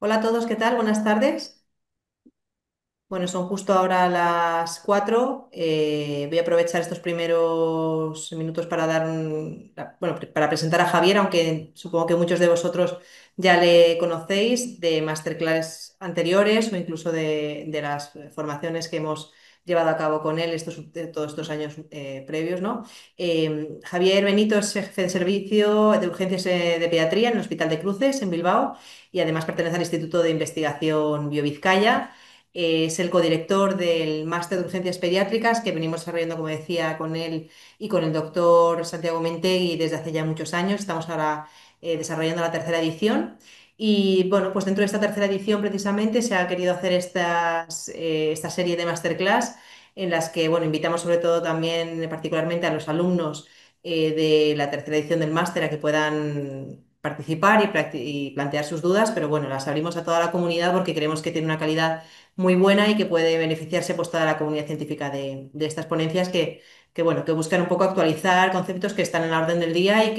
Hola a todos, ¿qué tal? Buenas tardes. Bueno, son justo ahora las 4. Voy a aprovechar estos primeros minutos para para presentar a Javier, aunque supongo que muchos de vosotros ya le conocéis de masterclass anteriores o incluso de las formaciones que hemos llevado a cabo con él todos estos años previos, ¿no? Javier Benito es jefe de servicio de urgencias de pediatría en el Hospital de Cruces, en Bilbao, y además pertenece al Instituto de Investigación BioVizcaya. Es el codirector del máster de urgencias pediátricas que venimos desarrollando, como decía, con él y con el doctor Santiago Mentegui desde hace ya muchos años. Estamos ahora desarrollando la tercera edición. Y bueno, pues dentro de esta tercera edición precisamente se ha querido hacer esta serie de masterclass en las que, bueno, invitamos sobre todo también particularmente a los alumnos de la tercera edición del máster a que puedan participar y plantear sus dudas, pero bueno, las abrimos a toda la comunidad porque creemos que tiene una calidad muy buena y que puede beneficiarse pues toda la comunidad científica de estas ponencias bueno, que buscan un poco actualizar conceptos que están en la orden del día y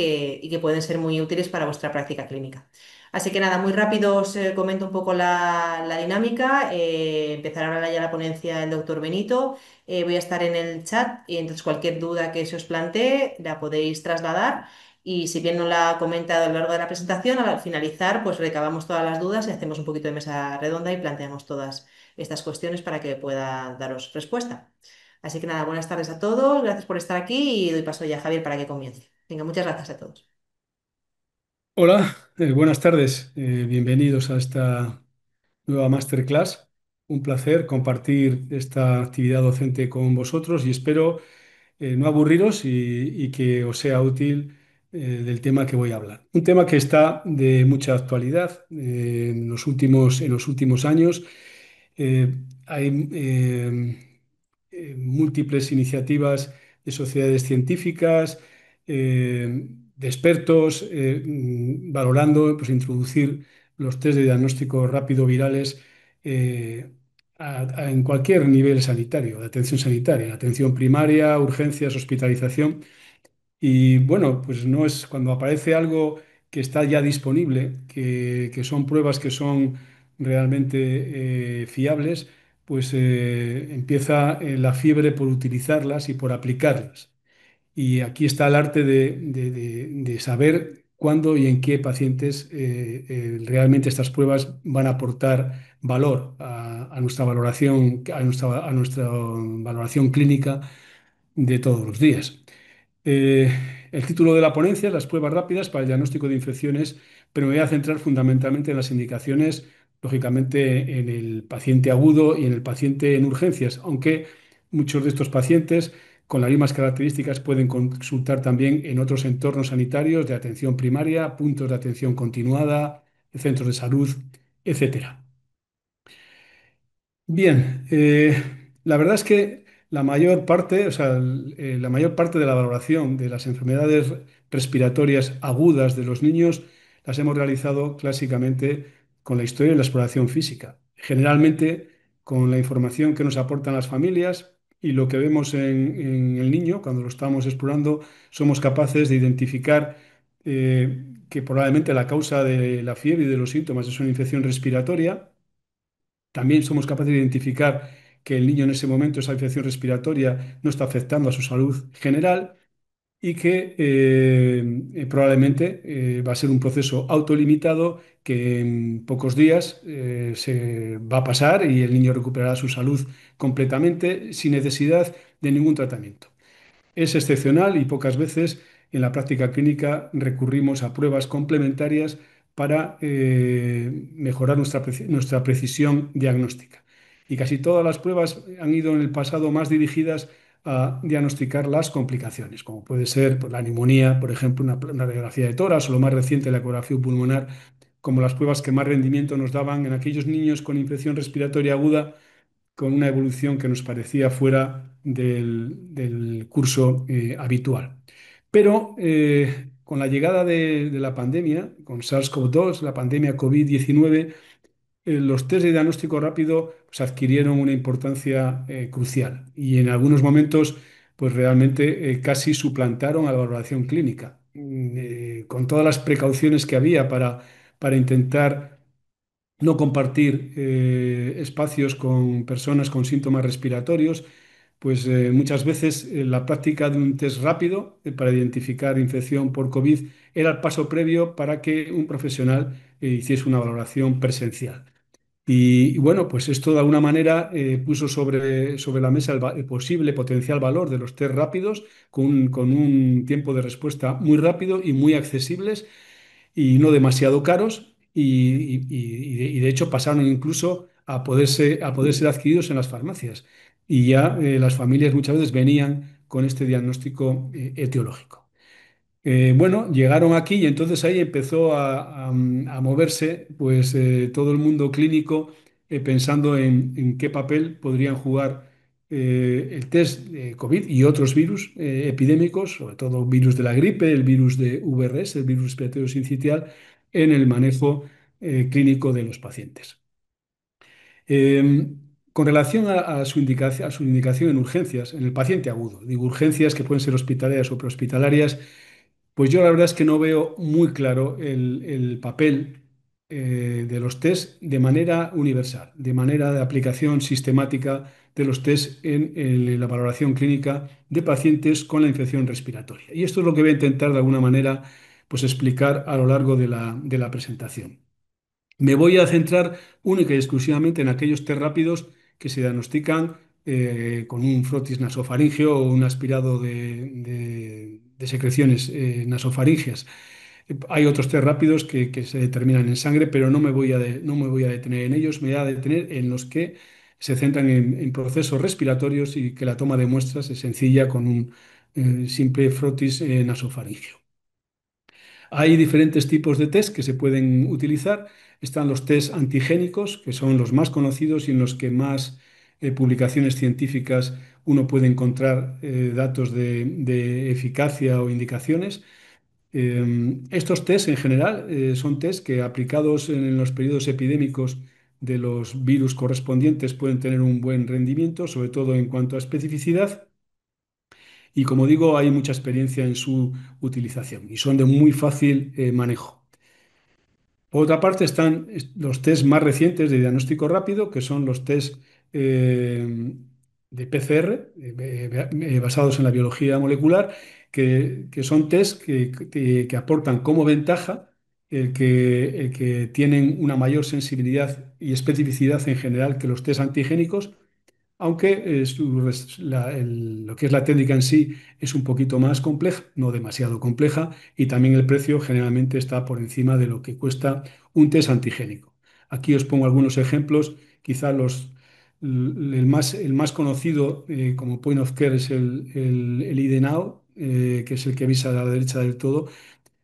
que pueden ser muy útiles para vuestra práctica clínica. Así que nada, muy rápido os comento un poco la dinámica. Empezará ahora ya la ponencia el doctor Benito. Voy a estar en el chat y entonces cualquier duda que se os plantee la podéis trasladar. Y si bien no la ha comentado a lo largo de la presentación, al finalizar, pues recabamos todas las dudas y hacemos un poquito de mesa redonda y planteamos todas estas cuestiones para que pueda daros respuesta. Así que nada, buenas tardes a todos, gracias por estar aquí y doy paso ya a Javier para que comience. Venga, muchas gracias a todos. Hola, buenas tardes. Bienvenidos a esta nueva masterclass. Un placer compartir esta actividad docente con vosotros y espero no aburriros y que os sea útil del tema que voy a hablar. Un tema que está de mucha actualidad en los últimos años. Hay múltiples iniciativas de sociedades científicas, de expertos, valorando pues, introducir los test de diagnóstico rápido virales en cualquier nivel sanitario, de atención sanitaria, atención primaria, urgencias, hospitalización. Y bueno, pues no es cuando aparece algo que está ya disponible, que son pruebas que son realmente fiables, pues empieza la fiebre por utilizarlas y por aplicarlas. Y aquí está el arte de saber cuándo y en qué pacientes realmente estas pruebas van a aportar valor a nuestra valoración, a nuestra valoración clínica de todos los días. Eh, el título de la ponencia es Las pruebas rápidas para el diagnóstico de infecciones, pero me voy a centrar fundamentalmente en las indicaciones, lógicamente en el paciente agudo y en el paciente en urgencias, aunque muchos de estos pacientes con las mismas características pueden consultar también en otros entornos sanitarios de atención primaria, puntos de atención continuada, centros de salud, etcétera. Bien, la verdad es que la mayor parte, o sea, la mayor parte de la valoración de las enfermedades respiratorias agudas de los niños las hemos realizado clásicamente con la historia y la exploración física. Generalmente con la información que nos aportan las familias y lo que vemos en el niño cuando lo estamos explorando, somos capaces de identificar que probablemente la causa de la fiebre y de los síntomas es una infección respiratoria. También somos capaces de identificar que el niño en ese momento, esa infección respiratoria, no está afectando a su salud general y que probablemente va a ser un proceso autolimitado que en pocos días se va a pasar y el niño recuperará su salud completamente sin necesidad de ningún tratamiento. Es excepcional y pocas veces en la práctica clínica recurrimos a pruebas complementarias para mejorar nuestra precisión diagnóstica. Y casi todas las pruebas han ido en el pasado más dirigidas a diagnosticar las complicaciones, como puede ser pues, la neumonía, por ejemplo, una radiografía de tórax o lo más reciente, la ecografía pulmonar, como las pruebas que más rendimiento nos daban en aquellos niños con infección respiratoria aguda con una evolución que nos parecía fuera del curso habitual. Pero con la llegada de la pandemia, con SARS-CoV-2, la pandemia COVID-19, los test de diagnóstico rápido pues, adquirieron una importancia crucial y en algunos momentos pues realmente casi suplantaron a la valoración clínica. Con todas las precauciones que había para intentar no compartir espacios con personas con síntomas respiratorios, pues muchas veces la práctica de un test rápido para identificar infección por COVID era el paso previo para que un profesional hiciese una valoración presencial. Y bueno, pues esto de alguna manera puso sobre la mesa el posible potencial valor de los test rápidos con un tiempo de respuesta muy rápido y muy accesibles y no demasiado caros y de hecho pasaron incluso a poder ser adquiridos en las farmacias. Y ya las familias muchas veces venían con este diagnóstico etiológico. Bueno, llegaron aquí y entonces ahí empezó a moverse pues todo el mundo clínico pensando en qué papel podrían jugar el test de COVID y otros virus epidémicos, sobre todo virus de la gripe, el virus de VRS, el virus respiratorio sincitial, en el manejo clínico de los pacientes. Con relación a su indicación en urgencias, en el paciente agudo, digo urgencias que pueden ser hospitalarias o prehospitalarias, pues yo la verdad es que no veo muy claro el papel de los test de manera universal, de manera de aplicación sistemática de los test en la valoración clínica de pacientes con la infección respiratoria. Y esto es lo que voy a intentar de alguna manera pues, explicar a lo largo de la presentación. Me voy a centrar única y exclusivamente en aquellos test rápidos que se diagnostican con un frotis nasofaringeo o un aspirado de secreciones nasofaringeas. Hay otros test rápidos que se determinan en sangre, pero no me voy a detener en ellos, me voy a detener en los que se centran en procesos respiratorios y que la toma de muestras es sencilla con un simple frotis nasofaringeo. Hay diferentes tipos de test que se pueden utilizar. Están los test antigénicos, que son los más conocidos y en los que más publicaciones científicas uno puede encontrar datos de eficacia o indicaciones. Estos test en general son test que aplicados en los periodos epidémicos de los virus correspondientes pueden tener un buen rendimiento, sobre todo en cuanto a especificidad. Y como digo, hay mucha experiencia en su utilización y son de muy fácil manejo. Por otra parte están los test más recientes de diagnóstico rápido, que son los test de PCR, basados en la biología molecular, que son test que aportan como ventaja el que tienen una mayor sensibilidad y especificidad en general que los test antigénicos, aunque lo que es la técnica en sí es un poquito más compleja, no demasiado compleja, y también el precio generalmente está por encima de lo que cuesta un test antigénico. Aquí os pongo algunos ejemplos, quizá el más conocido como point of care es el IDNOW, que es el que veis a la derecha del todo.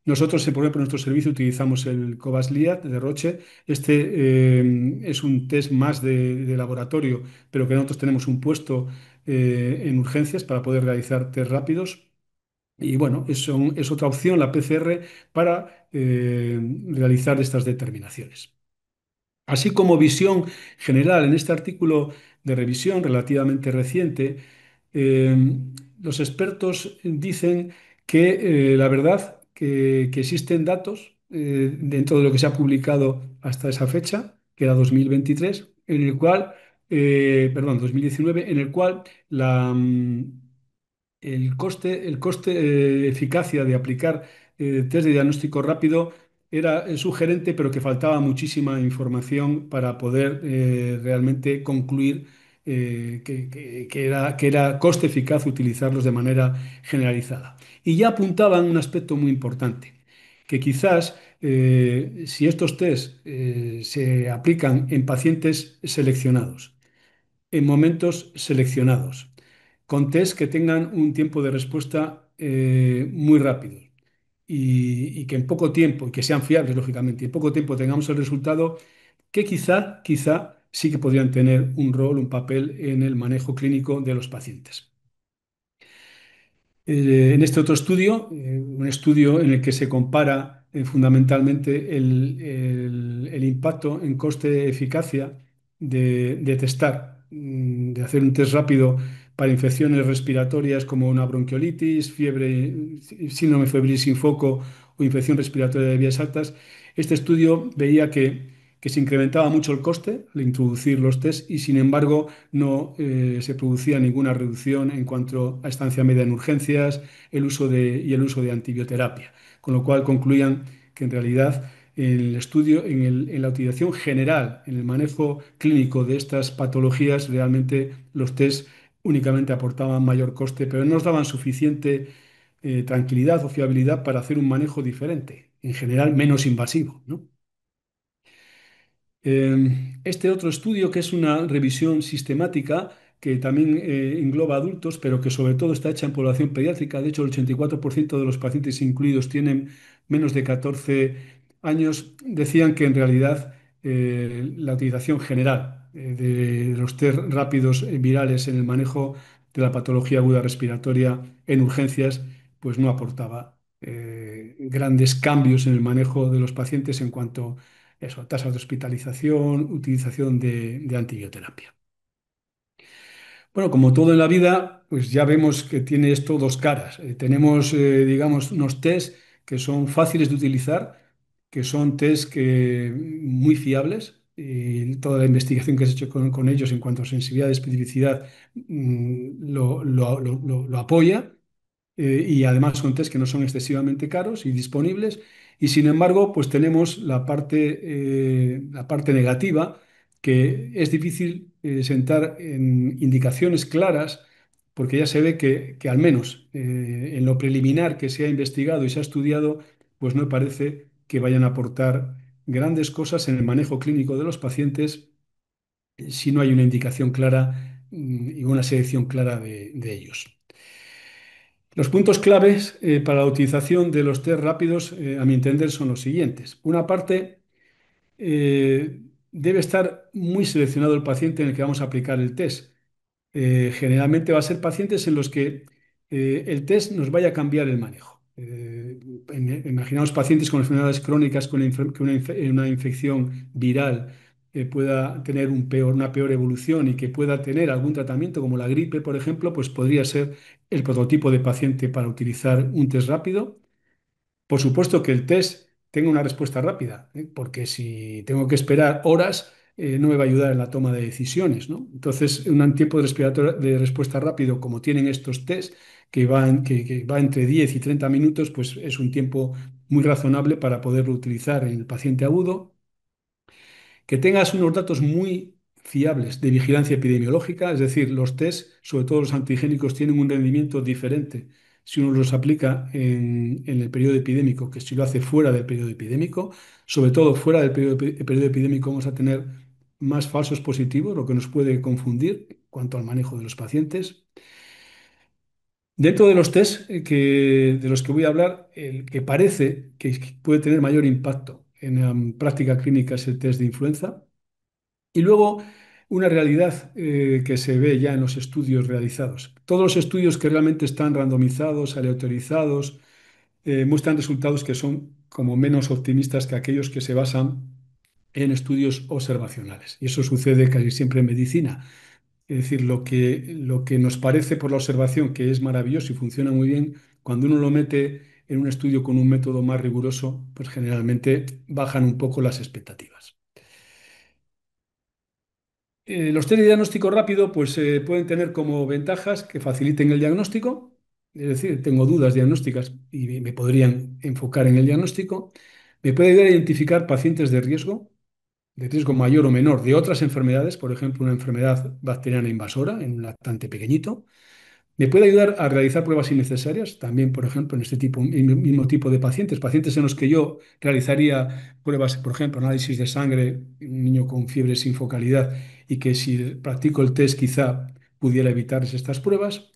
Nosotros, por ejemplo, en nuestro servicio utilizamos el Cobas Liat de Roche. Es un test más de laboratorio, pero que nosotros tenemos un puesto en urgencias para poder realizar test rápidos. Y bueno, es otra opción, la PCR, para realizar estas determinaciones. Así como visión general, en este artículo de revisión relativamente reciente, eh, los expertos dicen que la verdad que existen datos dentro de lo que se ha publicado hasta esa fecha, que era 2023, en el cual, perdón, 2019, en el cual el coste eficacia de aplicar test de diagnóstico rápido era sugerente, pero que faltaba muchísima información para poder realmente concluir que era coste eficaz utilizarlos de manera generalizada. Y ya apuntaban un aspecto muy importante, que quizás si estos test se aplican en pacientes seleccionados, en momentos seleccionados, con test que tengan un tiempo de respuesta muy rápido y que en poco tiempo, y que sean fiables, lógicamente, y en poco tiempo tengamos el resultado, que quizá sí que podrían tener un rol, un papel en el manejo clínico de los pacientes. En este otro estudio, un estudio en el que se compara fundamentalmente el impacto en coste-eficacia de testar, de hacer un test rápido para infecciones respiratorias como una bronquiolitis, fiebre, síndrome febril sin foco o infección respiratoria de vías altas. Este estudio veía que que se incrementaba mucho el coste al introducir los test y sin embargo no se producía ninguna reducción en cuanto a estancia media en urgencias y el uso de antibioterapia, con lo cual concluían que en realidad en el estudio, en la utilización general, en el manejo clínico de estas patologías, realmente los test únicamente aportaban mayor coste, pero no nos daban suficiente tranquilidad o fiabilidad para hacer un manejo diferente, en general menos invasivo, ¿no? Este otro estudio, que es una revisión sistemática que también engloba adultos, pero que sobre todo está hecha en población pediátrica. De hecho, el 84% de los pacientes incluidos tienen menos de 14 años. Decían que en realidad la utilización general de los test rápidos virales en el manejo de la patología aguda respiratoria en urgencias, pues no aportaba grandes cambios en el manejo de los pacientes en cuanto eso, tasas de hospitalización, utilización de antibioterapia. Bueno, como todo en la vida, pues ya vemos que tiene esto dos caras. Tenemos, digamos, unos test que son fáciles de utilizar, que son test muy fiables. Y toda la investigación que se ha hecho con ellos en cuanto a sensibilidad y especificidad lo apoya y además son test que no son excesivamente caros y disponibles. Y sin embargo, pues tenemos la parte negativa, que es difícil sentar en indicaciones claras, porque ya se ve que al menos en lo preliminar que se ha investigado y se ha estudiado, pues no parece que vayan a aportar grandes cosas en el manejo clínico de los pacientes si no hay una indicación clara y una selección clara de ellos. Los puntos claves para la utilización de los test rápidos, a mi entender, son los siguientes. Una parte, debe estar muy seleccionado el paciente en el que vamos a aplicar el test. Generalmente va a ser pacientes en los que el test nos vaya a cambiar el manejo. Imaginamos pacientes con enfermedades crónicas que una infección viral pueda tener una peor evolución y que pueda tener algún tratamiento como la gripe, por ejemplo, pues podría ser el prototipo de paciente para utilizar un test rápido. Por supuesto que el test tenga una respuesta rápida, porque si tengo que esperar horas, no me va a ayudar en la toma de decisiones, ¿no? Entonces, un tiempo de respuesta rápido, como tienen estos test, que va entre 10 y 30 minutos, pues es un tiempo muy razonable para poderlo utilizar en el paciente agudo. Que tengas unos datos muy fiables de vigilancia epidemiológica, es decir, los test, sobre todo los antigénicos, tienen un rendimiento diferente si uno los aplica en el periodo epidémico que si lo hace fuera del periodo epidémico. Sobre todo fuera del periodo epidémico vamos a tener más falsos positivos, lo que nos puede confundir en cuanto al manejo de los pacientes. Dentro de los test de los que voy a hablar, el que parece que puede tener mayor impacto en la práctica clínica es el test de influenza. Y luego una realidad que se ve ya en los estudios realizados. Todos los estudios que realmente están randomizados, aleatorizados, muestran resultados que son como menos optimistas que aquellos que se basan en estudios observacionales. Y eso sucede casi siempre en medicina. Es decir, lo que nos parece por la observación que es maravilloso y funciona muy bien, cuando uno lo mete en un estudio con un método más riguroso, pues generalmente bajan un poco las expectativas. Los test de diagnóstico rápido pues, pueden tener como ventajas que faciliten el diagnóstico, es decir, tengo dudas diagnósticas y me podrían enfocar en el diagnóstico. Me puede ayudar a identificar pacientes de riesgo mayor o menor de otras enfermedades, por ejemplo, una enfermedad bacteriana invasora en un lactante pequeñito. Me puede ayudar a realizar pruebas innecesarias, también, por ejemplo, en este mismo tipo de pacientes, pacientes en los que yo realizaría pruebas, por ejemplo, análisis de sangre, un niño con fiebre sin focalidad, y que si practico el test quizá pudiera evitarles estas pruebas.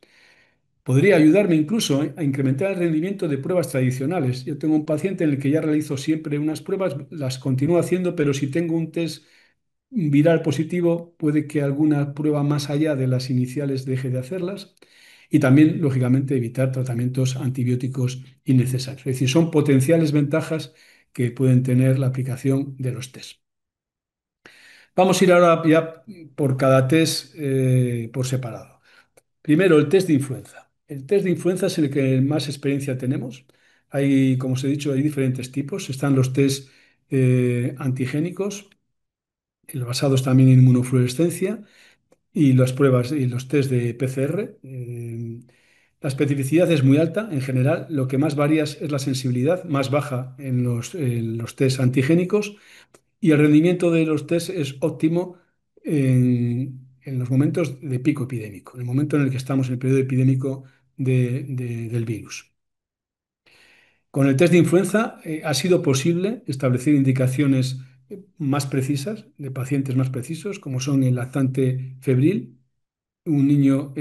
Podría ayudarme incluso a incrementar el rendimiento de pruebas tradicionales. Yo tengo un paciente en el que ya realizo siempre unas pruebas, las continúo haciendo, pero si tengo un test viral positivo, puede que alguna prueba más allá de las iniciales deje de hacerlas. Y también, lógicamente, evitar tratamientos antibióticos innecesarios. Es decir, son potenciales ventajas que pueden tener la aplicación de los test. Vamos a ir ahora ya por cada test por separado. Primero, el test de influenza. El test de influenza es el que más experiencia tenemos. Hay, como os he dicho, hay diferentes tipos. Están los test antigénicos, basados también en inmunofluorescencia y las pruebas y los test de PCR. La especificidad es muy alta en general, lo que más varía es la sensibilidad, más baja en los test antigénicos y el rendimiento de los test es óptimo en los momentos de pico epidémico, en el momento en el que estamos en el periodo epidémico del virus. Con el test de influenza ha sido posible establecer indicaciones más precisas de pacientes más precisos, como son el lactante febril, un niño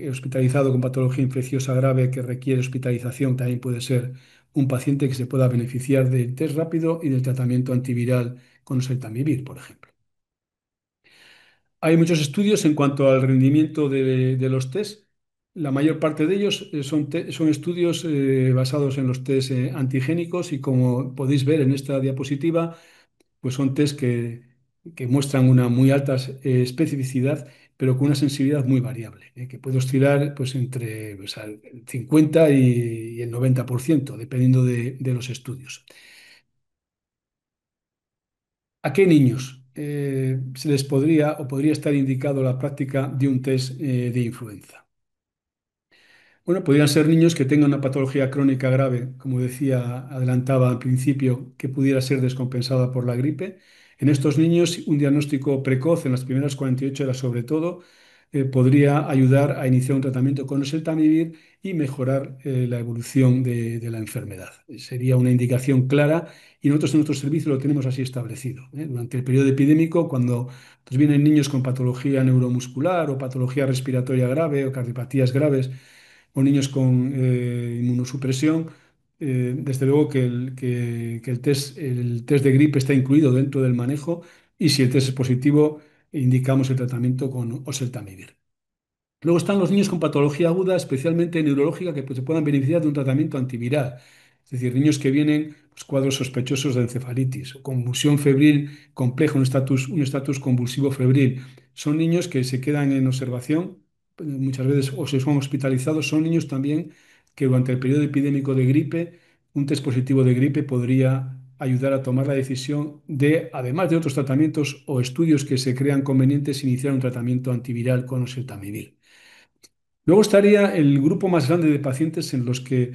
hospitalizado con patología infecciosa grave que requiere hospitalización, también puede ser un paciente que se pueda beneficiar del test rápido y del tratamiento antiviral con oseltamivir, por ejemplo. Hay muchos estudios en cuanto al rendimiento de los test. La mayor parte de ellos son estudios basados en los test antigénicos y como podéis ver en esta diapositiva, pues son test que muestran una muy alta especificidad, pero con una sensibilidad muy variable, que puede oscilar pues, entre pues, al 50 y el 90%, dependiendo de los estudios. ¿A qué niños se les podría o podría estar indicado la práctica de un test de influenza? Bueno, podrían ser niños que tengan una patología crónica grave, como decía, adelantaba al principio, que pudiera ser descompensada por la gripe. En estos niños, un diagnóstico precoz en las primeras 48 horas sobre todo, podría ayudar a iniciar un tratamiento con oseltamivir y mejorar la evolución de la enfermedad. Sería una indicación clara y nosotros en nuestro servicio lo tenemos así establecido. Durante el periodo epidémico, cuando nos vienen niños con patología neuromuscular o patología respiratoria grave o cardiopatías graves, o niños con inmunosupresión, desde luego que el test de gripe está incluido dentro del manejo y si el test es positivo, indicamos el tratamiento con oseltamivir. Luego están los niños con patología aguda, especialmente neurológica, que pues, se puedan beneficiar de un tratamiento antiviral. Es decir, niños que vienen pues, cuadros sospechosos de encefalitis o convulsión febril compleja, un estatus convulsivo febril. Son niños que se quedan en observación, muchas veces o se son hospitalizados. Son niños también que durante el periodo epidémico de gripe, un test positivo de gripe podría ayudar a tomar la decisión de, además de otros tratamientos o estudios que se crean convenientes, iniciar un tratamiento antiviral con oseltamivir. Luego estaría el grupo más grande de pacientes en los que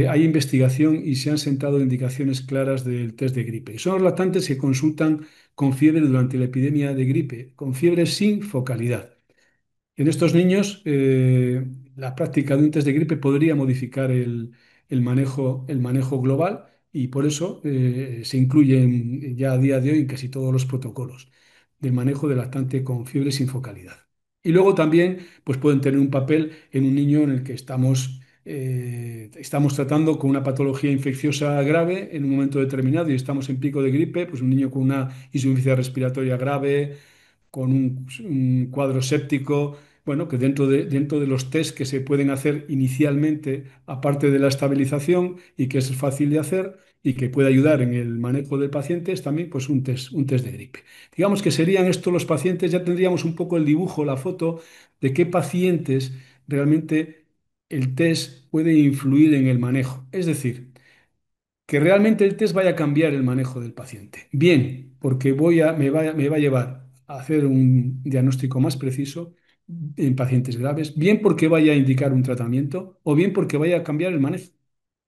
hay investigación y se han sentado indicaciones claras del test de gripe. Y son los lactantes que consultan con fiebre durante la epidemia de gripe, con fiebre sin focalidad. En estos niños, la práctica de un test de gripe podría modificar el manejo global y por eso se incluyen ya a día de hoy en casi todos los protocolos del manejo del lactante con fiebre sin focalidad. Y luego también pues pueden tener un papel en un niño en el que estamos tratando con una patología infecciosa grave en un momento determinado y estamos en pico de gripe, pues un niño con una insuficiencia respiratoria grave, con un cuadro séptico, bueno, que dentro de los test que se pueden hacer inicialmente, aparte de la estabilización y que es fácil de hacer y que puede ayudar en el manejo del paciente, es también pues, un test de gripe. Digamos que serían estos los pacientes, ya tendríamos un poco el dibujo, la foto de qué pacientes realmente el test puede influir en el manejo. Es decir, que realmente el test vaya a cambiar el manejo del paciente. Bien, porque me va a llevar a hacer un diagnóstico más preciso en pacientes graves, bien porque vaya a indicar un tratamiento o bien porque vaya a cambiar el manejo,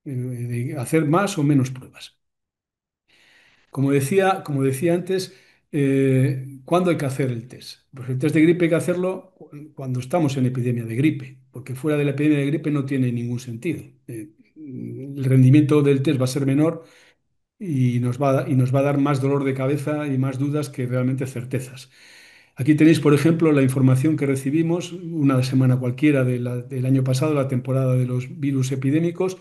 de hacer más o menos pruebas. Como decía antes, ¿cuándo hay que hacer el test? Pues el test de gripe hay que hacerlo cuando estamos en epidemia de gripe, porque fuera de la epidemia de gripe no tiene ningún sentido. El rendimiento del test va a ser menor y nos va a dar más dolor de cabeza y más dudas que realmente certezas. Aquí tenéis, por ejemplo, la información que recibimos una semana cualquiera del año pasado, la temporada de los virus epidémicos,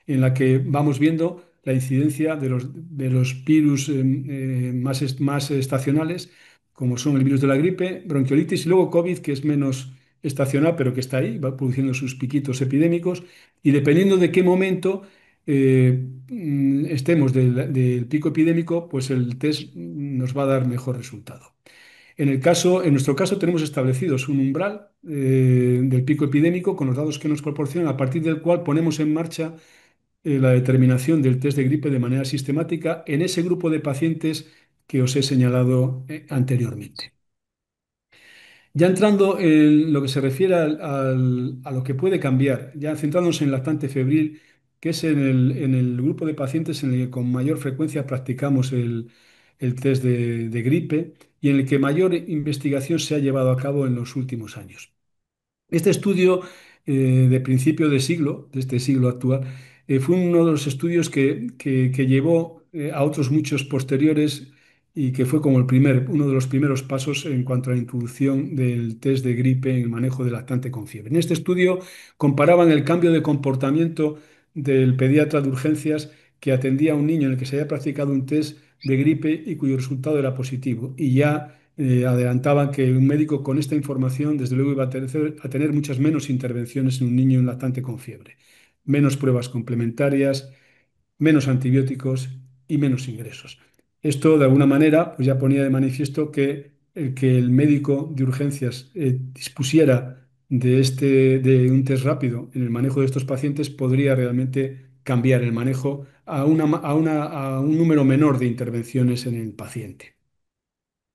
en la que vamos viendo la incidencia de los virus más estacionales, como son el virus de la gripe, bronquiolitis y luego COVID, que es menos estacional, pero que está ahí, va produciendo sus piquitos epidémicos, y dependiendo de qué momento estemos del pico epidémico, pues el test nos va a dar mejor resultado. En nuestro caso tenemos establecidos un umbral del pico epidémico con los datos que nos proporcionan, a partir del cual ponemos en marcha la determinación del test de gripe de manera sistemática en ese grupo de pacientes que os he señalado anteriormente. Ya entrando en lo que se refiere a lo que puede cambiar, ya centrándonos en lactante febril, que es en el grupo de pacientes en el que con mayor frecuencia practicamos el test de gripe y en el que mayor investigación se ha llevado a cabo en los últimos años. Este estudio de principio de siglo, de este siglo actual, fue uno de los estudios que llevó a otros muchos posteriores y que fue como uno de los primeros pasos en cuanto a la introducción del test de gripe en el manejo del lactante con fiebre. En este estudio comparaban el cambio de comportamiento del pediatra de urgencias que atendía a un niño en el que se había practicado un test de gripe y cuyo resultado era positivo. Y ya adelantaban que un médico con esta información, desde luego, iba a tener muchas menos intervenciones en un niño en lactante con fiebre, menos pruebas complementarias, menos antibióticos y menos ingresos. Esto, de alguna manera, pues ya ponía de manifiesto que el médico de urgencias dispusiera de un test rápido en el manejo de estos pacientes podría realmente cambiar el manejo a un número menor de intervenciones en el paciente.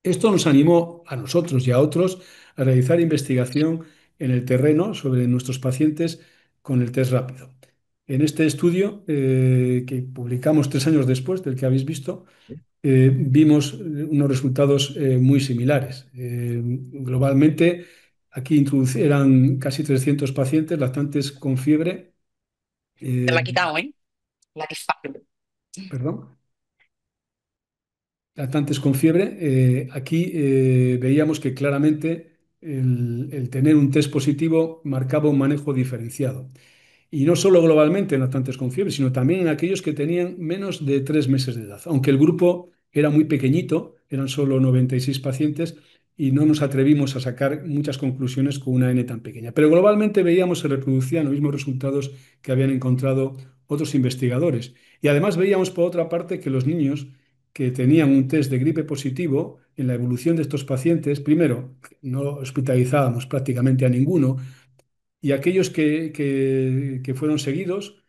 Esto nos animó a nosotros y a otros a realizar investigación en el terreno sobre nuestros pacientes con el test rápido. En este estudio, que publicamos 3 años después del que habéis visto, vimos unos resultados muy similares. Globalmente, aquí eran casi 300 pacientes lactantes con fiebre, Te eh, la he quitado, ¿eh? La que fa- perdón, lactantes con fiebre. Aquí veíamos que claramente el tener un test positivo marcaba un manejo diferenciado. Y no solo globalmente en lactantes con fiebre, sino también en aquellos que tenían menos de 3 meses de edad. Aunque el grupo era muy pequeñito, eran solo 96 pacientes y no nos atrevimos a sacar muchas conclusiones con una N tan pequeña. Pero globalmente veíamos que se reproducían los mismos resultados que habían encontrado otros investigadores. Y además veíamos, por otra parte, que los niños que tenían un test de gripe positivo en la evolución de estos pacientes, primero, no hospitalizábamos prácticamente a ninguno, y aquellos que fueron seguidos,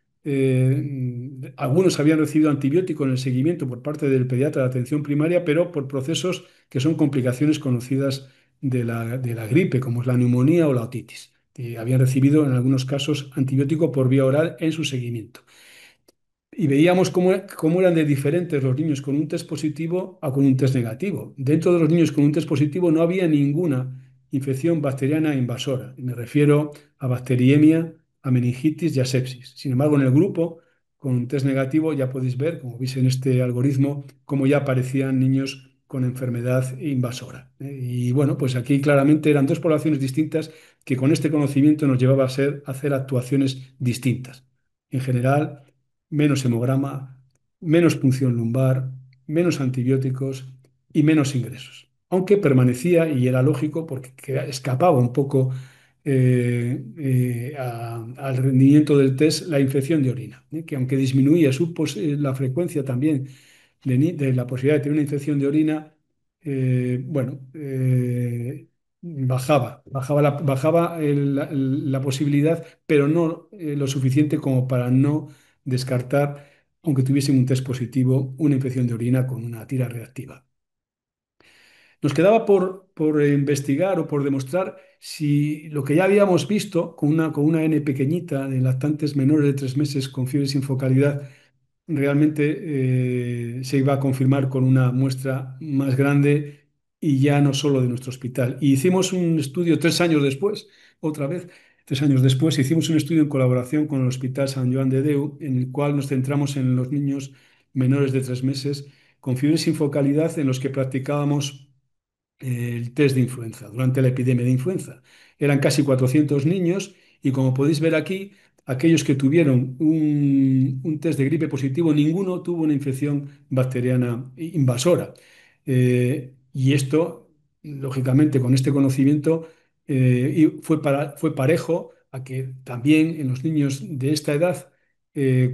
algunos habían recibido antibiótico en el seguimiento por parte del pediatra de atención primaria, pero por procesos que son complicaciones conocidas de la gripe, como es la neumonía o la otitis. Y habían recibido en algunos casos antibiótico por vía oral en su seguimiento. Y veíamos cómo eran de diferentes los niños con un test positivo a con un test negativo. Dentro de los niños con un test positivo no había ninguna infección bacteriana invasora. Me refiero a bacteriemia, a meningitis y a sepsis. Sin embargo, en el grupo con un test negativo ya podéis ver, como veis en este algoritmo, cómo ya aparecían niños con enfermedad invasora. Y bueno, pues aquí claramente eran dos poblaciones distintas que con este conocimiento nos llevaba a hacer actuaciones distintas. En general, menos hemograma, menos punción lumbar, menos antibióticos y menos ingresos. Aunque permanecía, y era lógico porque escapaba un poco al rendimiento del test, la infección de orina, que aunque disminuía la frecuencia también de la posibilidad de tener una infección de orina, bueno, bajaba la posibilidad, pero no lo suficiente como para no descartar, aunque tuviesen un test positivo, una infección de orina con una tira reactiva. Nos quedaba por investigar o por demostrar si lo que ya habíamos visto con una N pequeñita de lactantes menores de 3 meses con fiebre sin focalidad realmente se iba a confirmar con una muestra más grande y ya no solo de nuestro hospital. Y hicimos un estudio 3 años después, otra vez, 3 años después, hicimos un estudio en colaboración con el Hospital San Joan de Déu, en el cual nos centramos en los niños menores de 3 meses con fiebre sin focalidad en los que practicábamos el test de influenza durante la epidemia de influenza. Eran casi 400 niños y como podéis ver aquí, aquellos que tuvieron un test de gripe positivo, ninguno tuvo una infección bacteriana invasora. Y esto, lógicamente, con este conocimiento, fue parejo a que también en los niños de esta edad,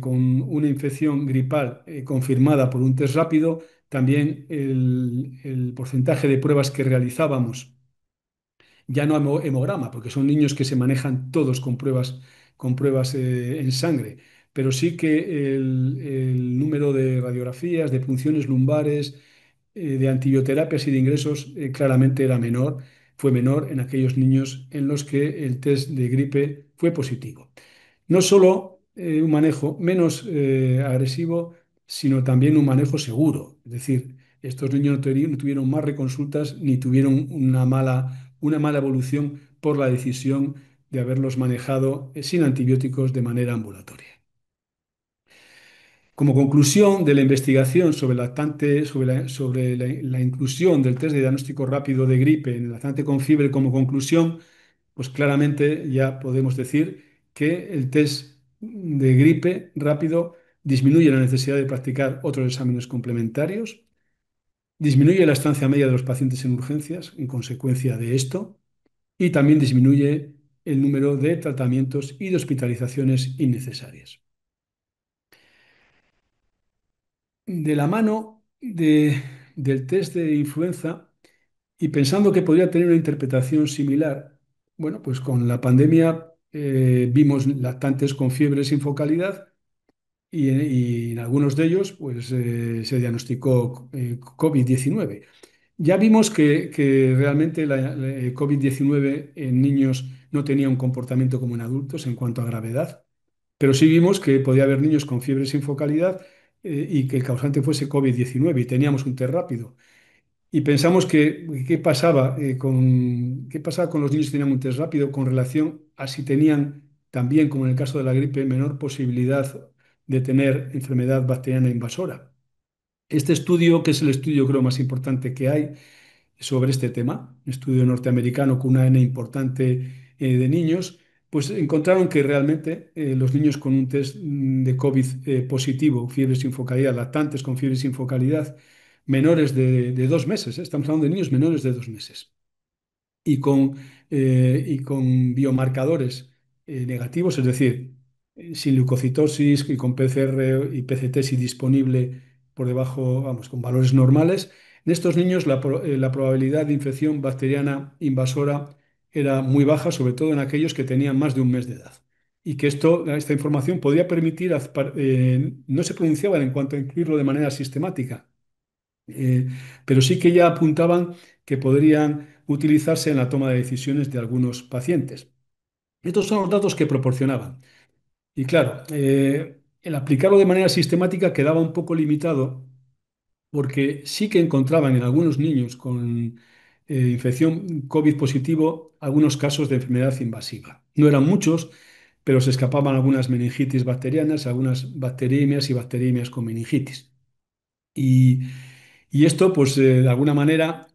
con una infección gripal confirmada por un test rápido, también el porcentaje de pruebas que realizábamos, ya no hemograma, porque son niños que se manejan todos con pruebas en sangre, pero sí que el número de radiografías, de punciones lumbares de antibioterapias y de ingresos claramente era menor, fue menor en aquellos niños en los que el test de gripe fue positivo. No solo un manejo menos agresivo, sino también un manejo seguro. Es decir, estos niños no tuvieron más reconsultas ni tuvieron una mala evolución por la decisión de haberlos manejado sin antibióticos de manera ambulatoria. Como conclusión de la investigación sobre la inclusión del test de diagnóstico rápido de gripe en el lactante con fiebre como conclusión, pues claramente ya podemos decir que el test de gripe rápido disminuye la necesidad de practicar otros exámenes complementarios, disminuye la estancia media de los pacientes en urgencias en consecuencia de esto y también disminuye el número de tratamientos y de hospitalizaciones innecesarias. De la mano del test de influenza y pensando que podría tener una interpretación similar, bueno, pues con la pandemia vimos lactantes con fiebre sin focalidad y en algunos de ellos pues, se diagnosticó COVID-19. Ya vimos que realmente la COVID-19 en niños no tenía un comportamiento como en adultos en cuanto a gravedad, pero sí vimos que podía haber niños con fiebre sin focalidad y que el causante fuese COVID-19 y teníamos un test rápido. Y pensamos que qué pasaba con los niños que tenían un test rápido con relación a si tenían también, como en el caso de la gripe, menor posibilidad de tener enfermedad bacteriana invasora. Este estudio, que es el estudio creo más importante que hay sobre este tema, un estudio norteamericano con una N importante de niños, pues encontraron que realmente los niños con un test de COVID positivo, fiebre sin focalidad, lactantes con fiebre sin focalidad, menores de 2 meses, estamos hablando de niños menores de 2 meses, y con biomarcadores negativos, es decir, sin leucocitosis y con PCR y PCT si disponible por debajo, vamos, con valores normales. En estos niños la probabilidad de infección bacteriana invasora era muy baja, sobre todo en aquellos que tenían más de un mes de edad. Y que esta información podría permitir, no se pronunciaban en cuanto a incluirlo de manera sistemática, eh, pero sí que ya apuntaban que podrían utilizarse en la toma de decisiones de algunos pacientes. Estos son los datos que proporcionaban. Y claro, el aplicarlo de manera sistemática quedaba un poco limitado porque sí que encontraban en algunos niños con infección COVID positivo algunos casos de enfermedad invasiva. No eran muchos, pero se escapaban algunas meningitis bacterianas, algunas bacteriemias con meningitis. Y, y esto, pues, de alguna manera,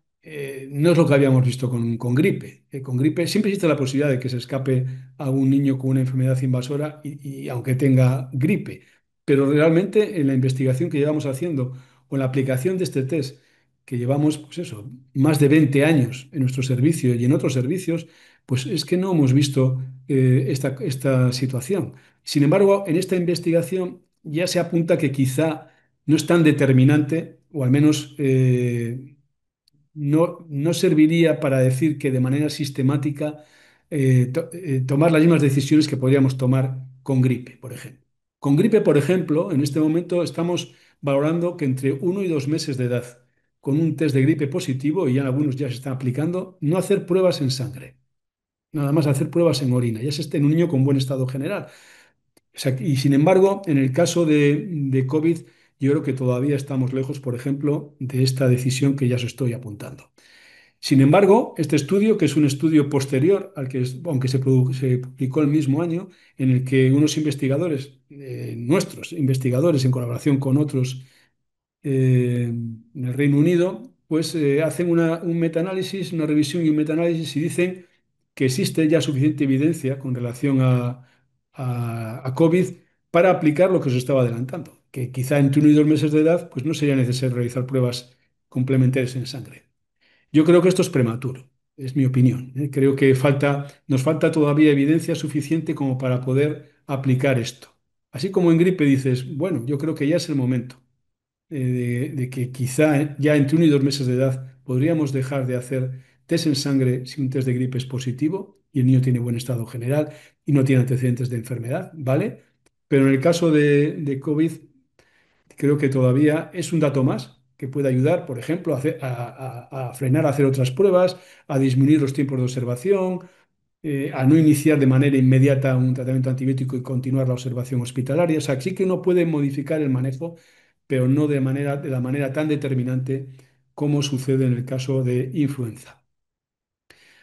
no es lo que habíamos visto con gripe. Con gripe siempre existe la posibilidad de que se escape a un niño con una enfermedad invasora y aunque tenga gripe. Pero realmente en la investigación que llevamos haciendo o en la aplicación de este test, que llevamos, pues eso, más de 20 años en nuestro servicio y en otros servicios, pues es que no hemos visto esta situación. Sin embargo, en esta investigación ya se apunta que quizá no es tan determinante, o al menos no serviría para decir que de manera sistemática tomar las mismas decisiones que podríamos tomar con gripe, por ejemplo. Con gripe, por ejemplo, en este momento estamos valorando que entre 1 y 2 meses de edad, con un test de gripe positivo, y ya algunos ya se están aplicando, no hacer pruebas en sangre, nada más hacer pruebas en orina, ya se esté en un niño con buen estado general. O sea, y sin embargo, en el caso de COVID, yo creo que todavía estamos lejos, por ejemplo, de esta decisión que ya os estoy apuntando. Sin embargo, este estudio, que es un estudio posterior al que, aunque se publicó el mismo año, en el que unos investigadores, nuestros investigadores, en colaboración con otros en el Reino Unido, pues hacen un metaanálisis, una revisión y un metaanálisis y dicen que existe ya suficiente evidencia con relación a COVID para aplicar lo que os estaba adelantando, que quizá entre 1 y 2 meses de edad pues no sería necesario realizar pruebas complementarias en sangre. Yo creo que esto es prematuro, es mi opinión. Creo que nos falta todavía evidencia suficiente como para poder aplicar esto. Así como en gripe dices, bueno, yo creo que ya es el momento de que quizá ya entre 1 y 2 meses de edad podríamos dejar de hacer test en sangre si un test de gripe es positivo y el niño tiene buen estado general y no tiene antecedentes de enfermedad, ¿vale? Pero en el caso de COVID, creo que todavía es un dato más, que puede ayudar, por ejemplo, a frenar, a hacer otras pruebas, a disminuir los tiempos de observación, a no iniciar de manera inmediata un tratamiento antibiótico y continuar la observación hospitalaria. O sea, sí que uno puede modificar el manejo, pero no de la manera tan determinante como sucede en el caso de influenza.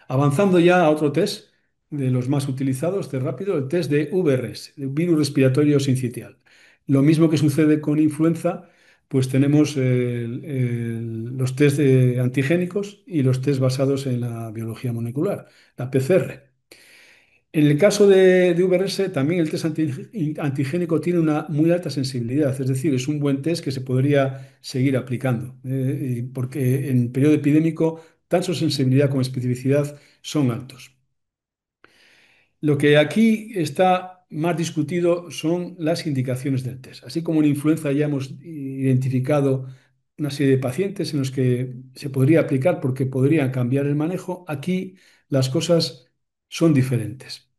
Avanzando ya a otro test de los más utilizados de rápido, el test de VRS, de virus respiratorio sincitial. Lo mismo que sucede con influenza, pues tenemos los test antigénicos y los test basados en la biología molecular, la PCR. En el caso de VRS, también el test antigénico tiene una muy alta sensibilidad, es decir, es un buen test que se podría seguir aplicando, porque en periodo epidémico tanto sensibilidad como especificidad son altos. Lo que aquí está más discutido son las indicaciones del test. Así como en influenza ya hemos identificado una serie de pacientes en los que se podría aplicar porque podrían cambiar el manejo, aquí las cosas son diferentes.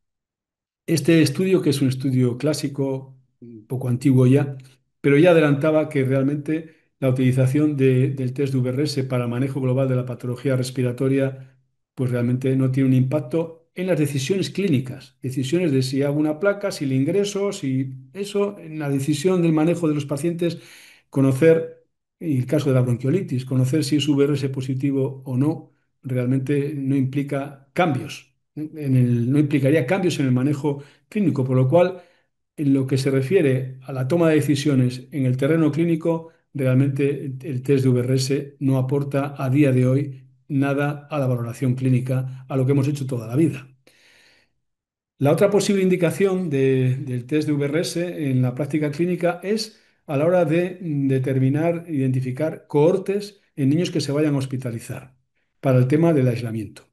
Este estudio, que es un estudio clásico, un poco antiguo ya, pero ya adelantaba que realmente la utilización del test de VRS para manejo global de la patología respiratoria, pues realmente no tiene un impacto en las decisiones clínicas, decisiones de si hago una placa, si le ingreso, si eso, en la decisión del manejo de los pacientes, conocer, y el caso de la bronquiolitis, conocer si es VRS positivo o no, realmente no implica cambios no implicaría cambios en el manejo clínico, por lo cual, en lo que se refiere a la toma de decisiones en el terreno clínico, realmente el test de VRS no aporta a día de hoy nada a la valoración clínica, a lo que hemos hecho toda la vida. La otra posible indicación del test de VRS en la práctica clínica es a la hora de determinar, identificar cohortes en niños que se vayan a hospitalizar para el tema del aislamiento.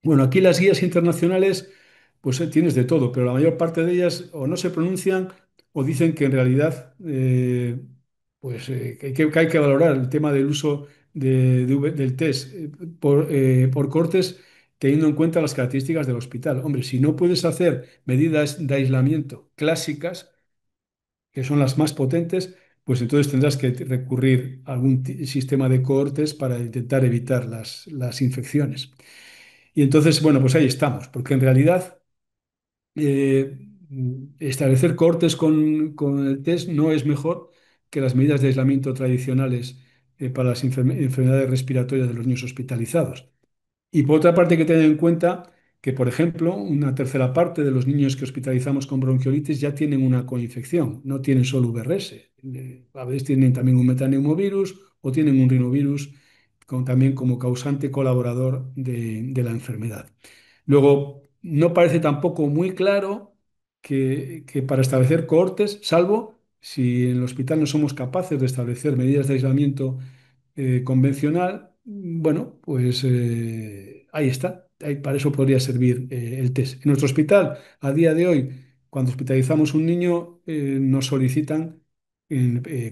Bueno, aquí las guías internacionales, pues tienes de todo, pero la mayor parte de ellas o no se pronuncian o dicen que en realidad que hay que valorar el tema del uso del test por cortes teniendo en cuenta las características del hospital. Hombre, si no puedes hacer medidas de aislamiento clásicas, que son las más potentes, pues entonces tendrás que recurrir a algún sistema de cohortes para intentar evitar las infecciones. Y entonces, bueno, pues ahí estamos, porque en realidad eh, establecer cortes con el test no es mejor que las medidas de aislamiento tradicionales para las enfermedades respiratorias de los niños hospitalizados. Y por otra parte, hay que tener en cuenta que, por ejemplo, una tercera parte de los niños que hospitalizamos con bronquiolitis ya tienen una coinfección, no tienen solo VRS. A veces tienen también un metaneumovirus o tienen un rinovirus también como causante colaborador de la enfermedad. Luego, no parece tampoco muy claro que para establecer cohortes, salvo si en el hospital no somos capaces de establecer medidas de aislamiento convencional, bueno, pues ahí está. Para eso podría servir el test. En nuestro hospital, a día de hoy, cuando hospitalizamos un niño, nos solicitan,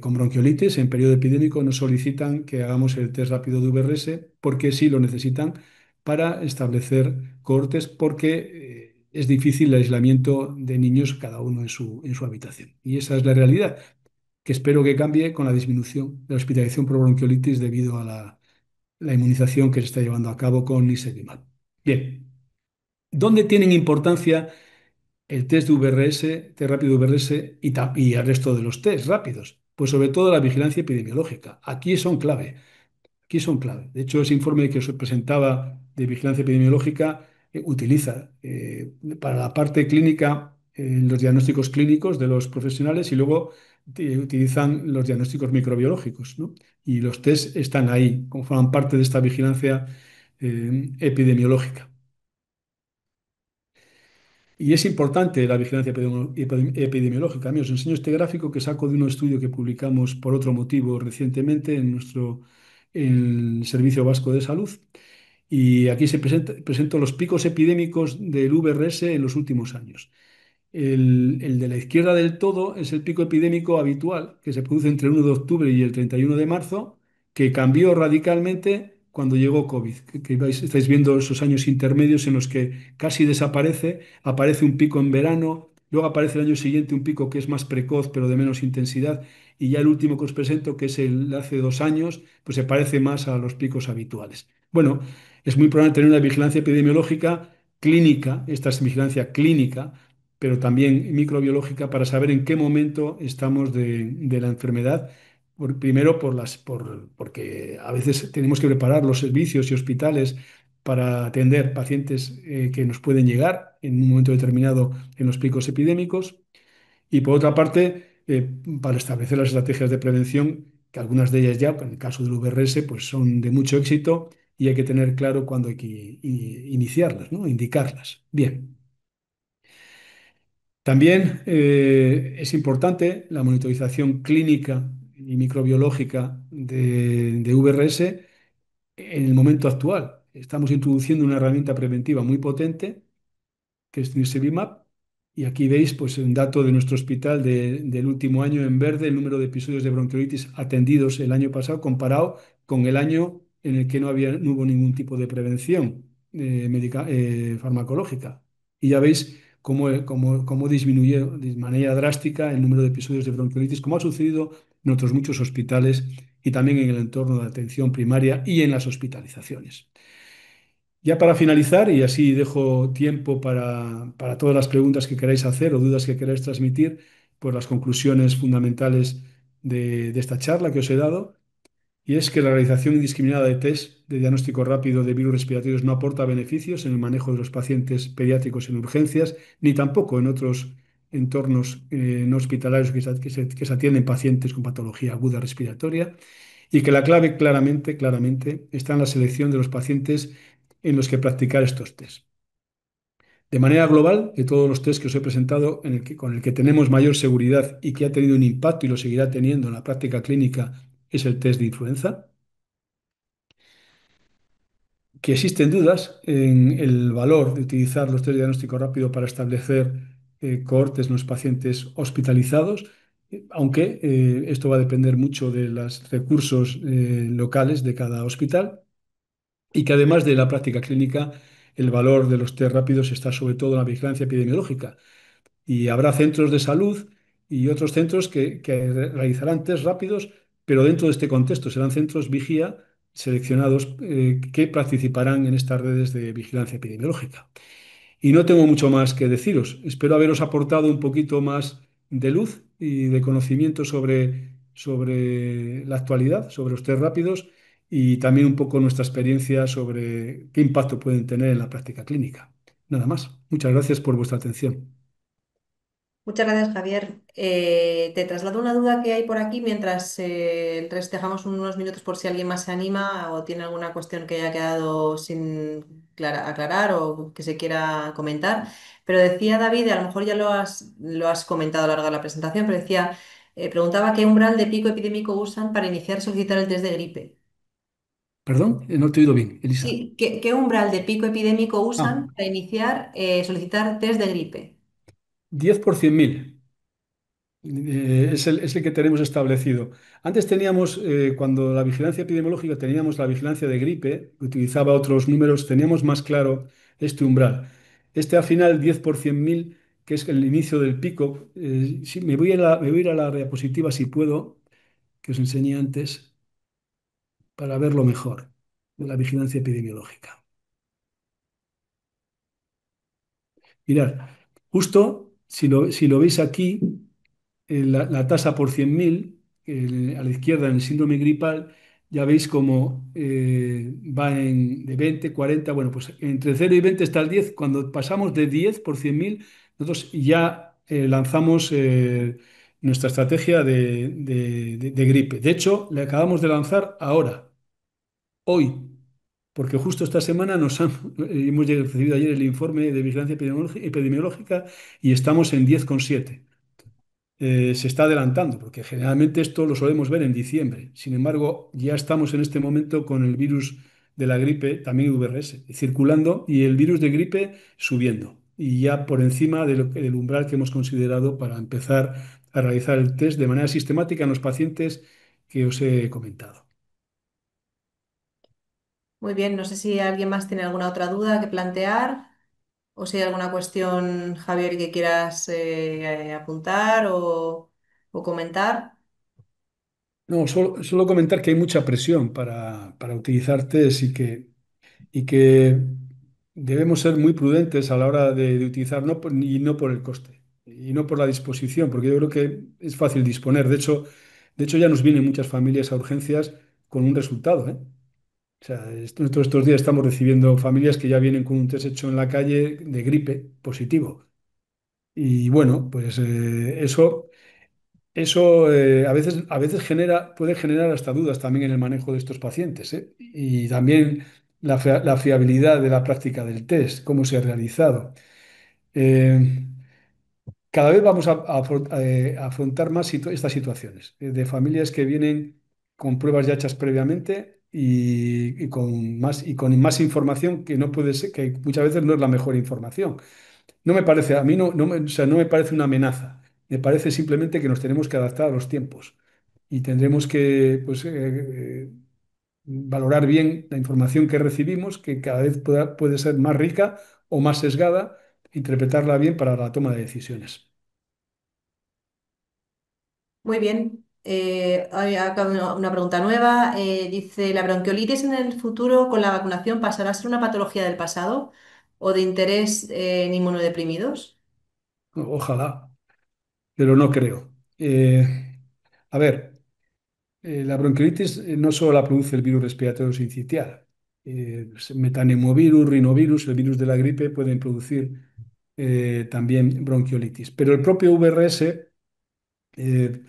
con bronquiolitis, en periodo epidémico, nos solicitan que hagamos el test rápido de VRS, porque sí lo necesitan para establecer cohortes, porque es difícil el aislamiento de niños, cada uno en su habitación. Y esa es la realidad que espero que cambie con la disminución de la hospitalización por bronquiolitis debido a la inmunización que se está llevando a cabo con nirsevimab. Bien, ¿dónde tienen importancia el test de VRS, test rápido de VRS y el resto de los test rápidos? Pues sobre todo la vigilancia epidemiológica. Aquí son clave. Aquí son clave. De hecho, ese informe que os presentaba de vigilancia epidemiológica utiliza para la parte clínica los diagnósticos clínicos de los profesionales y luego utilizan los diagnósticos microbiológicos, ¿no? Y los test están ahí, como forman parte de esta vigilancia epidemiológica. Y es importante la vigilancia epidemiológica. A mí os enseño este gráfico que saco de un estudio que publicamos por otro motivo recientemente en el Servicio Vasco de Salud. Y aquí presento los picos epidémicos del VRS en los últimos años. El de la izquierda del todo es el pico epidémico habitual que se produce entre el 1 de octubre y el 31 de marzo, que cambió radicalmente cuando llegó COVID. Estáis viendo esos años intermedios en los que casi desaparece, aparece un pico en verano luego aparece el año siguiente un pico que es más precoz pero de menos intensidad y ya el último que os presento, que es el de hace 2 años, pues se parece más a los picos habituales. Bueno, es muy importante tener una vigilancia epidemiológica clínica, esta es vigilancia clínica, pero también microbiológica para saber en qué momento estamos de la enfermedad. Primero, porque a veces tenemos que preparar los servicios y hospitales para atender pacientes que nos pueden llegar en un momento determinado en los picos epidémicos. Y por otra parte, para establecer las estrategias de prevención, que algunas de ellas ya, en el caso del VRS, pues son de mucho éxito y hay que tener claro cuándo hay que iniciarlas, ¿no? Indicarlas. Bien. También es importante la monitorización clínica y microbiológica de VRS en el momento actual. Estamos introduciendo una herramienta preventiva muy potente que es Nirsevimab. Y aquí veis pues, un dato de nuestro hospital del último año en verde, el número de episodios de bronquiolitis atendidos el año pasado comparado con el año en el que no hubo ningún tipo de prevención farmacológica. Y ya veis cómo disminuye de manera drástica el número de episodios de bronquiolitis, como ha sucedido en otros muchos hospitales y también en el entorno de atención primaria y en las hospitalizaciones. Ya para finalizar, y así dejo tiempo para todas las preguntas que queráis hacer o dudas que queráis transmitir, pues las conclusiones fundamentales de esta charla que os he dado, y es que la realización indiscriminada de test de diagnóstico rápido de virus respiratorios no aporta beneficios en el manejo de los pacientes pediátricos en urgencias, ni tampoco en otros entornos no hospitalarios que se atienden pacientes con patología aguda respiratoria y que la clave claramente está en la selección de los pacientes en los que practicar estos test. De manera global, de todos los test que os he presentado, con el que tenemos mayor seguridad y que ha tenido un impacto y lo seguirá teniendo en la práctica clínica, es el test de influenza. Que existen dudas en el valor de utilizar los test de diagnóstico rápido para establecer cohortes en los pacientes hospitalizados, aunque esto va a depender mucho de los recursos locales de cada hospital y que además de la práctica clínica, el valor de los test rápidos está sobre todo en la vigilancia epidemiológica. Y habrá centros de salud y otros centros que realizarán test rápidos, pero dentro de este contexto serán centros vigía seleccionados que participarán en estas redes de vigilancia epidemiológica. Y no tengo mucho más que deciros. Espero haberos aportado un poquito más de luz y de conocimiento sobre la actualidad, sobre los test rápidos y también un poco nuestra experiencia sobre qué impacto pueden tener en la práctica clínica. Nada más. Muchas gracias por vuestra atención. Muchas gracias, Javier. Te traslado una duda que hay por aquí mientras dejamos unos minutos por si alguien más se anima o tiene alguna cuestión que haya quedado sin aclarar o que se quiera comentar. Pero decía David, y a lo mejor ya lo has comentado a lo largo de la presentación, pero decía, preguntaba qué umbral de pico epidémico usan para iniciar y solicitar el test de gripe. Perdón, no te he oído bien, Elisa. Sí, ¿qué umbral de pico epidémico Ah, usan para iniciar, solicitar test de gripe? 10 por 100.000. Es el que tenemos establecido. Antes teníamos, cuando la vigilancia epidemiológica teníamos la vigilancia de gripe, que utilizaba otros números, teníamos más claro este umbral. Este al final, 10 por 100.000, que es el inicio del pico. Sí, me voy a ir a la diapositiva si puedo, que os enseñé antes, para verlo mejor, de la vigilancia epidemiológica. Mirad, justo si lo veis aquí, la tasa por 100.000, a la izquierda en el síndrome gripal, ya veis cómo va de 20, 40, bueno, pues entre 0 y 20 está el 10. Cuando pasamos de 10 por 100.000, nosotros ya lanzamos nuestra estrategia de gripe. De hecho, le acabamos de lanzar ahora, hoy, porque justo esta semana hemos recibido ayer el informe de vigilancia epidemiológica y estamos en 10,7. Se está adelantando, porque generalmente esto lo solemos ver en diciembre. Sin embargo, ya estamos en este momento con el virus de la gripe, también VRS, circulando y el virus de gripe subiendo. Y ya por encima del umbral que hemos considerado para empezar a realizar el test de manera sistemática en los pacientes que os he comentado. Muy bien, no sé si alguien más tiene alguna otra duda que plantear. o si hay alguna cuestión, Javier, que quieras apuntar o comentar. No, solo comentar que hay mucha presión para utilizar test y que debemos ser muy prudentes a la hora de utilizar, y no por el coste, y no por la disposición, porque yo creo que es fácil disponer. De hecho ya nos vienen muchas familias a urgencias con un resultado, ¿eh? O sea, nosotros estos días estamos recibiendo familias que ya vienen con un test hecho en la calle de gripe positivo. Y bueno, pues eso a veces puede generar hasta dudas también en el manejo de estos pacientes, ¿eh? Y también la fiabilidad de la práctica del test, cómo se ha realizado. Eh, Cada vez vamos a afrontar más estas situaciones, de familias que vienen con pruebas ya hechas previamente y con más información que no puede ser, que muchas veces no es la mejor información. No me parece, a mí o sea, no me parece una amenaza. Me parece simplemente que nos tenemos que adaptar a los tiempos y tendremos que, pues, valorar bien la información que recibimos, que cada vez puede ser más rica o más sesgada, interpretarla bien para la toma de decisiones. Muy bien. Hay acá una pregunta nueva. Dice, ¿la bronquiolitis en el futuro con la vacunación pasará a ser una patología del pasado o de interés en inmunodeprimidos? Ojalá, pero no creo. A ver, la bronquiolitis no solo la produce el virus respiratorio sincitial. Metanemovirus, rinovirus, el virus de la gripe pueden producir también bronquiolitis. Pero el propio VRS, eh,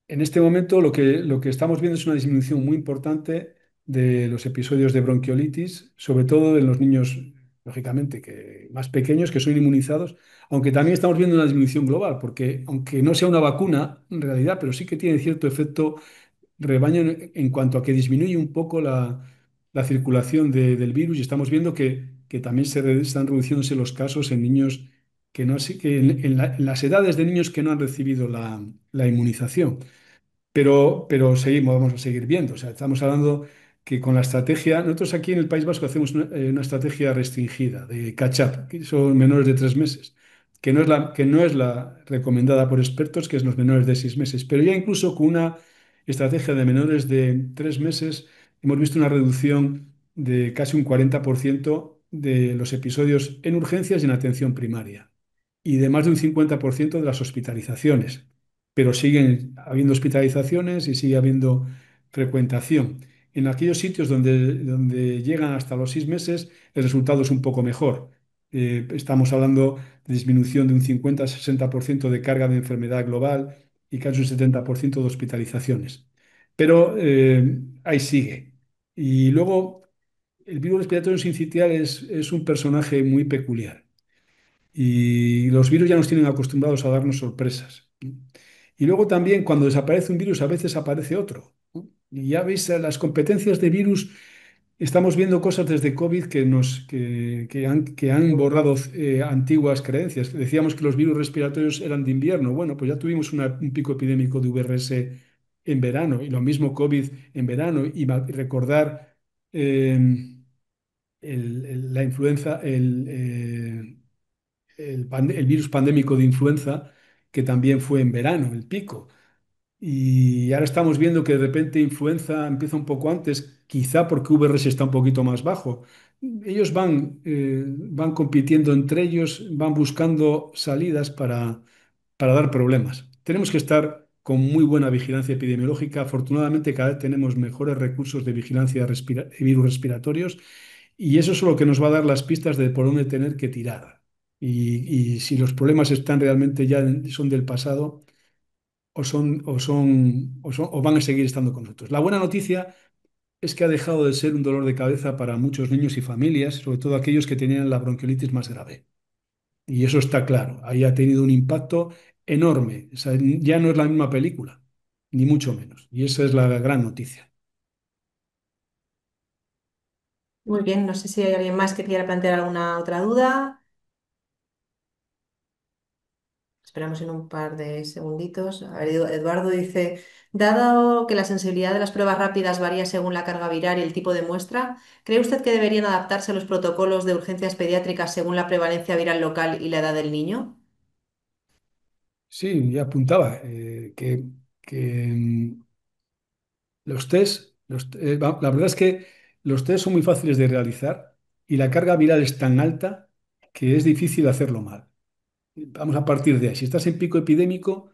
en este momento lo que estamos viendo es una disminución muy importante de los episodios de bronquiolitis, sobre todo en los niños, lógicamente, más pequeños que son inmunizados, aunque también estamos viendo una disminución global, porque aunque no sea una vacuna en realidad, pero sí que tiene cierto efecto rebaño en cuanto a que disminuye un poco la circulación del virus y estamos viendo que también están reduciéndose los casos en niños que no, que en las edades de niños que no han recibido la inmunización. Pero seguimos, vamos a seguir viendo. O sea, estamos hablando que con la estrategia, nosotros aquí en el País Vasco hacemos una estrategia restringida de catch-up, que son menores de 3 meses, que no es la recomendada por expertos, que es los menores de 6 meses. Pero ya incluso con una estrategia de menores de 3 meses, hemos visto una reducción de casi un 40% de los episodios en urgencias y en atención primaria y de más de un 50% de las hospitalizaciones, pero siguen habiendo hospitalizaciones y sigue habiendo frecuentación. En aquellos sitios donde llegan hasta los 6 meses, el resultado es un poco mejor. Estamos hablando de disminución de un 50-60% de carga de enfermedad global y casi un 70% de hospitalizaciones. Pero ahí sigue. Y luego, el virus respiratorio sincitial es un personaje muy peculiar. Y los virus ya nos tienen acostumbrados a darnos sorpresas. Y luego también cuando desaparece un virus, a veces aparece otro, ¿no? Y ya veis, las competencias de virus, estamos viendo cosas desde COVID que han borrado antiguas creencias. Decíamos que los virus respiratorios eran de invierno. Bueno, pues ya tuvimos un pico epidémico de VRS en verano y lo mismo COVID en verano. Y recordar la influenza, el virus pandémico de influenza, que también fue en verano, el pico. Y ahora estamos viendo que de repente influenza empieza un poco antes, quizá porque VRS está un poquito más bajo. Ellos van compitiendo entre ellos, van buscando salidas para dar problemas. Tenemos que estar con muy buena vigilancia epidemiológica. Afortunadamente, cada vez tenemos mejores recursos de vigilancia de virus respiratorios y eso es lo que nos va a dar las pistas de por dónde tener que tirar. Y si los problemas están realmente ya son del pasado o van a seguir estando con nosotros. La buena noticia es que ha dejado de ser un dolor de cabeza para muchos niños y familias, sobre todo aquellos que tenían la bronquiolitis más grave. Y eso está claro. Ahí ha tenido un impacto enorme. O sea, ya no es la misma película, ni mucho menos. Y esa es la gran noticia. Muy bien, no sé si hay alguien más que quiera plantear alguna otra duda. Esperamos en un par de segunditos. A ver, Eduardo dice, dado que la sensibilidad de las pruebas rápidas varía según la carga viral y el tipo de muestra, ¿cree usted que deberían adaptarse los protocolos de urgencias pediátricas según la prevalencia viral local y la edad del niño? Sí, ya apuntaba que, los test, la verdad es que los test son muy fáciles de realizar y la carga viral es tan alta que es difícil hacerlo mal. Vamos a partir de ahí. Si estás en pico epidémico,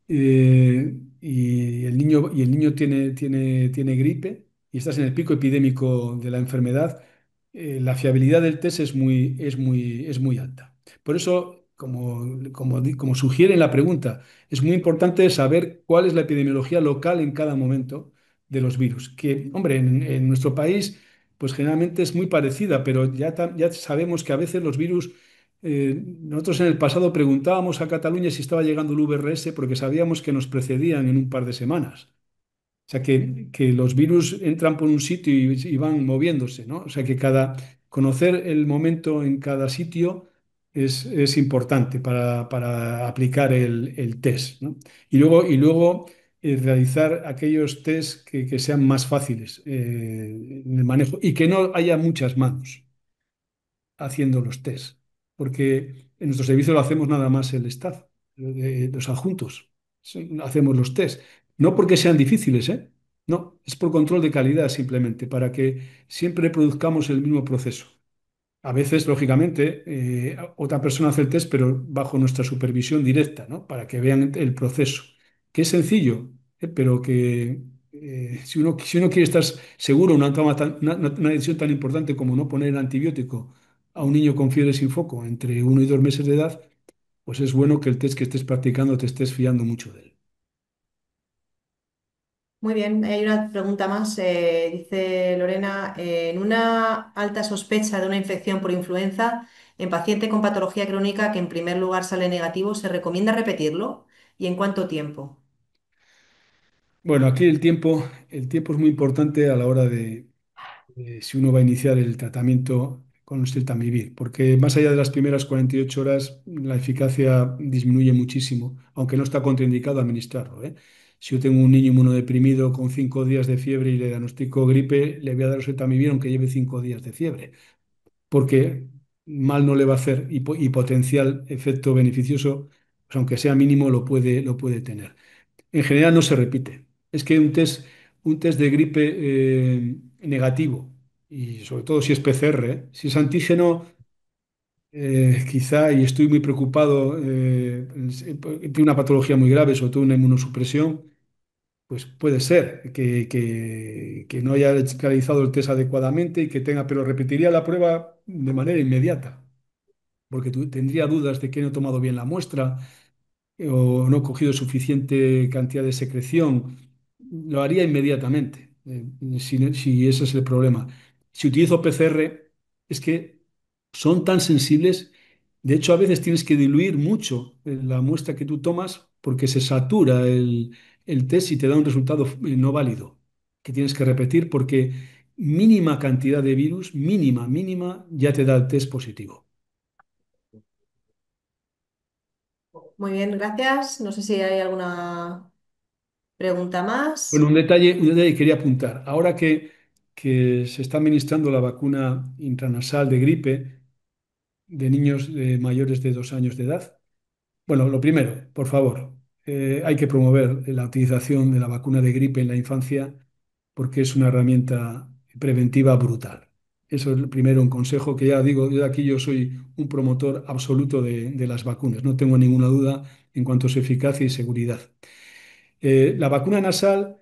y el niño tiene gripe y estás en el pico epidémico de la enfermedad, la fiabilidad del test es muy alta. Por eso, como sugiere en la pregunta, es muy importante saber cuál es la epidemiología local en cada momento de los virus. Que, hombre, en nuestro país, pues generalmente es muy parecida, pero ya sabemos que a veces los virus nosotros en el pasado preguntábamos a Cataluña si estaba llegando el VRS porque sabíamos que nos precedían en un par de semanas. O sea, que los virus entran por un sitio y van moviéndose, ¿no? O sea, que conocer el momento en cada sitio es importante para aplicar el test, ¿no? Y luego realizar aquellos test que sean más fáciles en el manejo y que no haya muchas manos haciendo los test, porque en nuestro servicio lo hacemos nada más el staff, los adjuntos, hacemos los test. No porque sean difíciles, ¿eh? No, es por control de calidad simplemente, para que siempre produzcamos el mismo proceso. A veces, lógicamente, otra persona hace el test, pero bajo nuestra supervisión directa, ¿no? Para que vean el proceso, que es sencillo, pero que si uno quiere estar seguro, una decisión tan importante como no poner el antibiótico a un niño con fiebre sin foco entre 1 y 2 meses de edad, pues es bueno que el test que estés practicando te estés fiando mucho de él. Muy bien, hay una pregunta más. Dice Lorena, en una alta sospecha de una infección por influenza en paciente con patología crónica que en primer lugar sale negativo, ¿se recomienda repetirlo? ¿Y en cuánto tiempo? Bueno, aquí el tiempo es muy importante a la hora si uno va a iniciar el tratamiento con siltamivir, porque más allá de las primeras 48 horas, la eficacia disminuye muchísimo, aunque no está contraindicado administrarlo, ¿eh? Si yo tengo un niño inmunodeprimido con 5 días de fiebre y le diagnostico gripe, le voy a dar siltamivir aunque lleve 5 días de fiebre, porque mal no le va a hacer y potencial efecto beneficioso, pues aunque sea mínimo, lo puede tener. En general no se repite. Es que un test de gripe negativo, y sobre todo si es PCR, si es antígeno, quizá, y estoy muy preocupado, tiene una patología muy grave, sobre todo una inmunosupresión, pues puede ser que no haya realizado el test adecuadamente y que tenga, pero repetiría la prueba de manera inmediata, porque tendría dudas de que no he tomado bien la muestra o no he cogido suficiente cantidad de secreción, lo haría inmediatamente, si ese es el problema. Si utilizo PCR, es que son tan sensibles, de hecho a veces tienes que diluir mucho la muestra que tú tomas porque se satura el test y te da un resultado no válido, que tienes que repetir porque mínima cantidad de virus, mínima, mínima, ya te da el test positivo. Muy bien, gracias. No sé si hay alguna pregunta Bueno, más. un detalle que quería apuntar. Ahora que se está administrando la vacuna intranasal de gripe de niños mayores de 2 años de edad, bueno, lo primero, por favor, hay que promover la utilización de la vacuna de gripe en la infancia porque es una herramienta preventiva brutal. Eso es el primero, un consejo que ya digo, yo de aquí yo soy un promotor absoluto de las vacunas, no tengo ninguna duda en cuanto a su eficacia y seguridad. La vacuna nasal,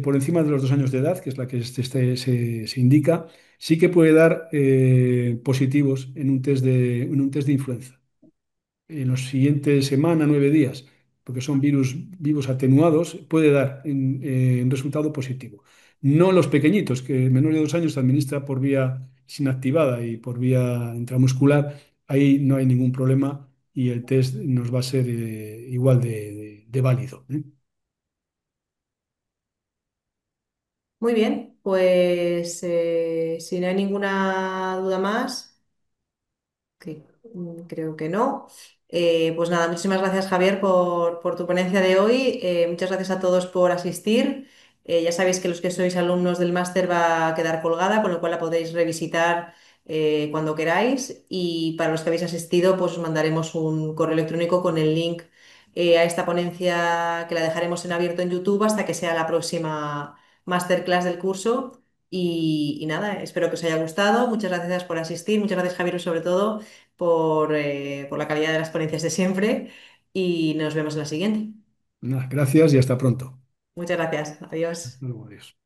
por encima de los 2 años de edad, que es la que se indica, sí que puede dar positivos en un test de influenza. En los siguientes semanas, 9 días, porque son virus vivos atenuados, puede dar un resultado positivo. No los pequeñitos, que menores de 2 años se administra por vía inactivada y por vía intramuscular, ahí no hay ningún problema y el test nos va a ser igual de válido, ¿eh? Muy bien, pues si no hay ninguna duda más, que creo que no. Pues nada, muchísimas gracias Javier por tu ponencia de hoy. Muchas gracias a todos por asistir. Ya sabéis que los que sois alumnos del máster va a quedar colgada, con lo cual la podéis revisitar cuando queráis. Y para los que habéis asistido, pues os mandaremos un correo electrónico con el link a esta ponencia que la dejaremos en abierto en YouTube hasta que sea la próxima masterclass del curso. Y nada, espero que os haya gustado. Muchas gracias por asistir. Muchas gracias Javier sobre todo por la calidad de las ponencias de siempre y nos vemos en la siguiente. Nada, gracias y hasta pronto. Muchas gracias. Adiós. Hasta luego, adiós.